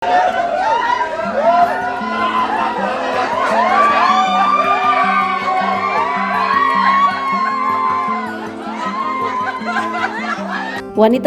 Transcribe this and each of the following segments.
Wanita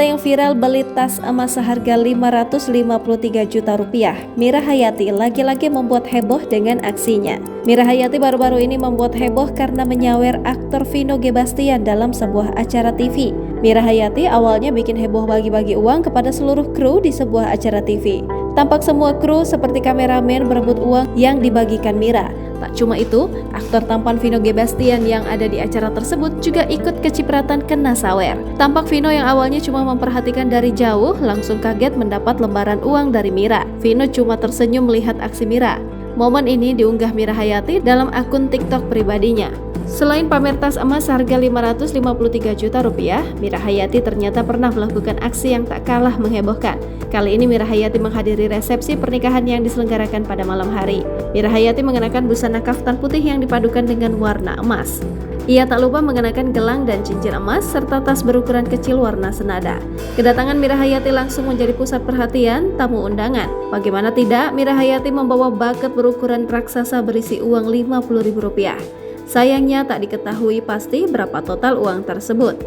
yang viral beli tas emas seharga 553 juta rupiah, Mira Hayati lagi-lagi membuat heboh dengan aksinya. Mira Hayati baru-baru ini membuat heboh karena menyawer aktor Vino G. Bastian dalam sebuah acara TV. Mira Hayati awalnya bikin heboh bagi-bagi uang kepada seluruh kru di sebuah acara TV. Tampak semua kru seperti kameramen berebut uang yang dibagikan Mira. Tak cuma itu, aktor tampan Vino G. Bastian yang ada di acara tersebut juga ikut kecipratan kena sawer. Tampak Vino yang awalnya cuma memperhatikan dari jauh, langsung kaget mendapat lembaran uang dari Mira. Vino cuma tersenyum melihat aksi Mira. Momen ini diunggah Mira Hayati dalam akun TikTok pribadinya. Selain pamer tas emas harga 553 juta rupiah, Mira Hayati ternyata pernah melakukan aksi yang tak kalah menghebohkan. Kali ini Mira Hayati menghadiri resepsi pernikahan yang diselenggarakan pada malam hari. Mira Hayati mengenakan busana kaftan putih yang dipadukan dengan warna emas. Ia tak lupa mengenakan gelang dan cincin emas serta tas berukuran kecil warna senada. Kedatangan Mira Hayati langsung menjadi pusat perhatian tamu undangan. Bagaimana tidak, Mira Hayati membawa bucket berukuran raksasa berisi uang Rp50.000. Sayangnya tak diketahui pasti berapa total uang tersebut.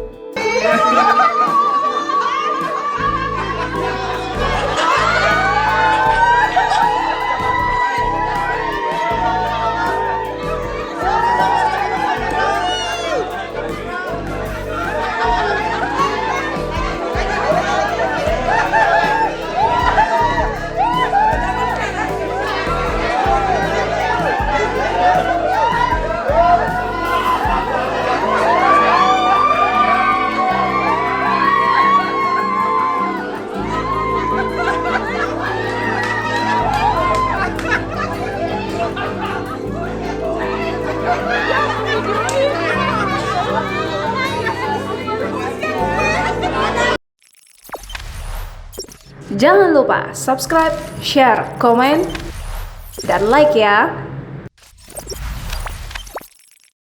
Jangan lupa subscribe, share, komen, dan like ya.